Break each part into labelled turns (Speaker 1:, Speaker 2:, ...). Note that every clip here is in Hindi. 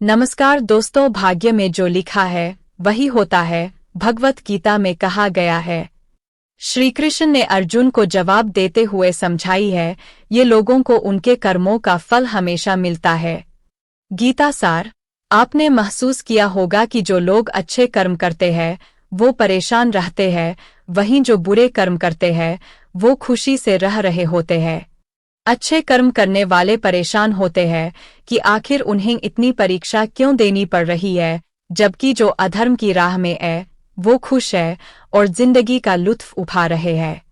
Speaker 1: नमस्कार दोस्तों, भाग्य में जो लिखा है वही होता है, भगवत गीता में कहा गया है। श्री कृष्ण ने अर्जुन को जवाब देते हुए समझाई है, ये लोगों को उनके कर्मों का फल हमेशा मिलता है। गीता सार, आपने महसूस किया होगा कि जो लोग अच्छे कर्म करते हैं वो परेशान रहते हैं, वहीं जो बुरे कर्म करते हैं वो खुशी से रह रहे होते हैं। अच्छे कर्म करने वाले परेशान होते हैं कि आखिर उन्हें इतनी परीक्षा क्यों देनी पड़ रही है, जबकि जो अधर्म की राह में है वो खुश है और जिंदगी का लुत्फ उठा रहे हैं।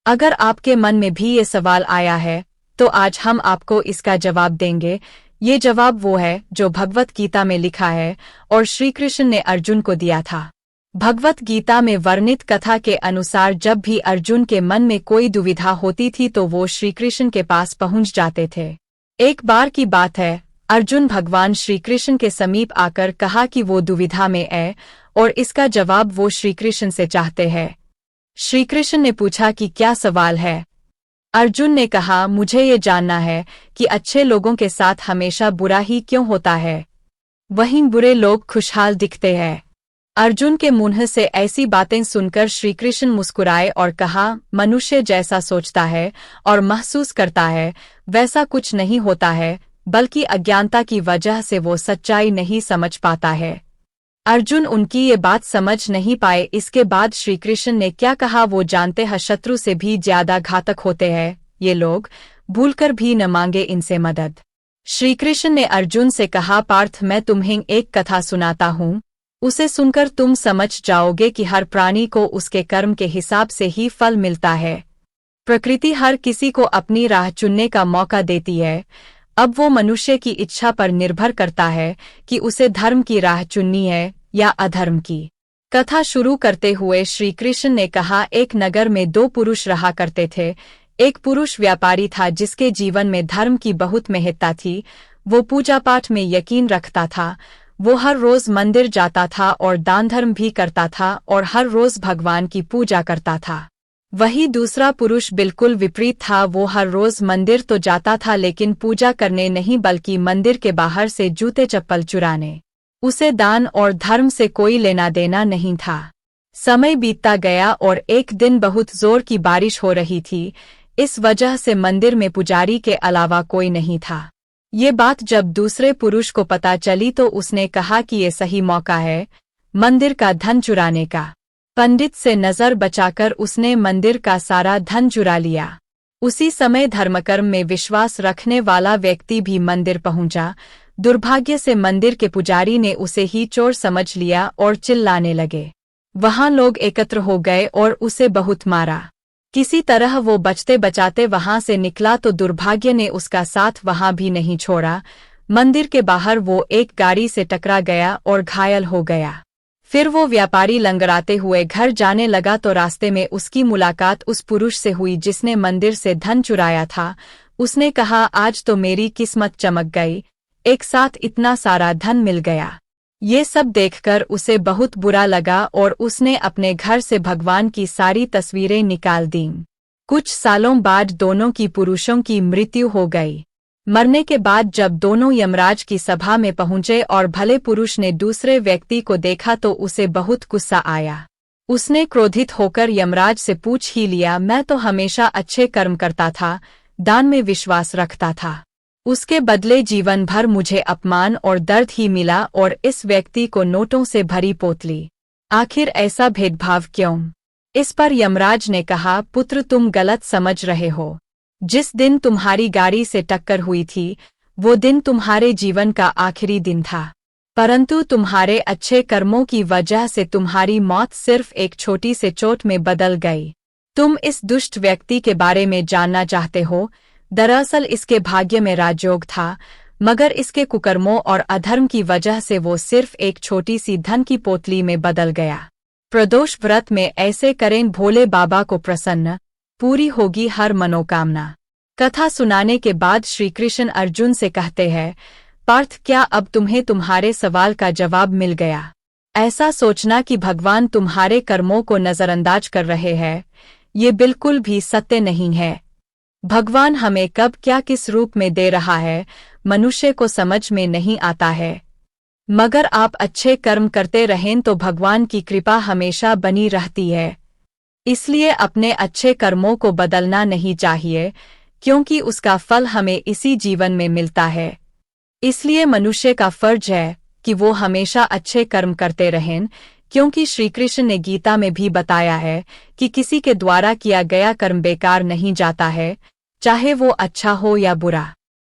Speaker 1: अगर आपके मन में भी ये सवाल आया है तो आज हम आपको इसका जवाब देंगे। ये जवाब वो है जो भगवत गीता में लिखा है और श्री कृष्ण ने अर्जुन को दिया था। भगवत गीता में वर्णित कथा के अनुसार जब भी अर्जुन के मन में कोई दुविधा होती थी तो वो श्री कृष्ण के पास पहुंच जाते थे। एक बार की बात है, अर्जुन भगवान श्री कृष्ण के समीप आकर कहा कि वो दुविधा में है और इसका जवाब वो श्री कृष्ण से चाहते हैं। श्री कृष्ण ने पूछा कि क्या सवाल है। अर्जुन ने कहा, मुझे ये जानना है कि अच्छे लोगों के साथ हमेशा बुरा ही क्यों होता है, वहीं बुरे लोग खुशहाल दिखते हैं। अर्जुन के मुंह से ऐसी बातें सुनकर श्री कृष्ण मुस्कुराए और कहा, मनुष्य जैसा सोचता है और महसूस करता है वैसा कुछ नहीं होता है, बल्कि अज्ञानता की वजह से वो सच्चाई नहीं समझ पाता है। अर्जुन उनकी ये बात समझ नहीं पाए। इसके बाद श्री कृष्ण ने क्या कहा वो जानते हैं, शत्रु से भी ज्यादा घातक होते हैं ये लोग, भूलकर भी न मांगे इनसे मदद। श्री कृष्ण ने अर्जुन से कहा, पार्थ मैं तुम्हें एक कथा सुनाता हूँ, उसे सुनकर तुम समझ जाओगे कि हर प्राणी को उसके कर्म के हिसाब से ही फल मिलता है। प्रकृति हर किसी को अपनी राह चुनने का मौका देती है, अब वो मनुष्य की इच्छा पर निर्भर करता है कि उसे धर्म की राह चुननी है या अधर्म की। कथा शुरू करते हुए श्री कृष्ण ने कहा, एक नगर में दो पुरुष रहा करते थे। एक पुरुष व्यापारी था जिसके जीवन में धर्म की बहुत महत्ता थी। वो पूजा पाठ में यकीन रखता था, वो हर रोज मंदिर जाता था और दान धर्म भी करता था और हर रोज भगवान की पूजा करता था। वही दूसरा पुरुष बिल्कुल विपरीत था, वो हर रोज मंदिर तो जाता था लेकिन पूजा करने नहीं बल्कि मंदिर के बाहर से जूते चप्पल चुराने। उसे दान और धर्म से कोई लेना देना नहीं था। समय बीतता गया और एक दिन बहुत जोर की बारिश हो रही थी, इस वजह से मंदिर में पुजारी के अलावा कोई नहीं था। ये बात जब दूसरे पुरुष को पता चली तो उसने कहा कि ये सही मौका है मंदिर का धन चुराने का। पंडित से नजर बचाकर उसने मंदिर का सारा धन चुरा लिया। उसी समय धर्मकर्म में विश्वास रखने वाला व्यक्ति भी मंदिर पहुंचा। दुर्भाग्य से मंदिर के पुजारी ने उसे ही चोर समझ लिया और चिल्लाने लगे। वहां लोग एकत्र हो गए और उसे बहुत मारा। किसी तरह वो बचते बचाते वहां से निकला तो दुर्भाग्य ने उसका साथ वहां भी नहीं छोड़ा। मंदिर के बाहर वो एक गाड़ी से टकरा गया और घायल हो गया। फिर वो व्यापारी लंगड़ाते हुए घर जाने लगा तो रास्ते में उसकी मुलाकात उस पुरुष से हुई जिसने मंदिर से धन चुराया था। उसने कहा, आज तो मेरी किस्मत चमक गई, एक साथ इतना सारा धन मिल गया। ये सब देखकर उसे बहुत बुरा लगा और उसने अपने घर से भगवान की सारी तस्वीरें निकाल दीं। कुछ सालों बाद दोनों की पुरुषों की मृत्यु हो गई। मरने के बाद जब दोनों यमराज की सभा में पहुंचे और भले पुरुष ने दूसरे व्यक्ति को देखा तो उसे बहुत गुस्सा आया। उसने क्रोधित होकर यमराज से पूछ ही लिया, मैं तो हमेशा अच्छे कर्म करता था, दान में विश्वास रखता था, उसके बदले जीवन भर मुझे अपमान और दर्द ही मिला और इस व्यक्ति को नोटों से भरी पोतली, आखिर ऐसा भेदभाव क्यों? इस पर यमराज ने कहा, पुत्र तुम गलत समझ रहे हो। जिस दिन तुम्हारी गाड़ी से टक्कर हुई थी वो दिन तुम्हारे जीवन का आखिरी दिन था, परंतु तुम्हारे अच्छे कर्मों की वजह से तुम्हारी मौत सिर्फ एक छोटी से चोट में बदल गई। तुम इस दुष्ट व्यक्ति के बारे में जानना चाहते हो? दरअसल इसके भाग्य में राजयोग था, मगर इसके कुकर्मों और अधर्म की वजह से वो सिर्फ एक छोटी सी धन की पोतली में बदल गया। प्रदोष व्रत में ऐसे करें, भोले बाबा को प्रसन्न, पूरी होगी हर मनोकामना। कथा सुनाने के बाद श्री कृष्ण अर्जुन से कहते हैं, पार्थ क्या अब तुम्हें तुम्हारे सवाल का जवाब मिल गया? ऐसा सोचना कि भगवान तुम्हारे कर्मों को नजरअंदाज कर रहे हैं, ये बिल्कुल भी सत्य नहीं है। भगवान हमें कब क्या किस रूप में दे रहा है मनुष्य को समझ में नहीं आता है। मगर आप अच्छे कर्म करते रहें तो भगवान की कृपा हमेशा बनी रहती है। इसलिए अपने अच्छे कर्मों को बदलना नहीं चाहिए, क्योंकि उसका फल हमें इसी जीवन में मिलता है। इसलिए मनुष्य का फर्ज है कि वो हमेशा अच्छे कर्म करते रहें, क्योंकि श्री कृष्ण ने गीता में भी बताया है कि किसी के द्वारा किया गया कर्म बेकार नहीं जाता है, चाहे वो अच्छा हो या बुरा।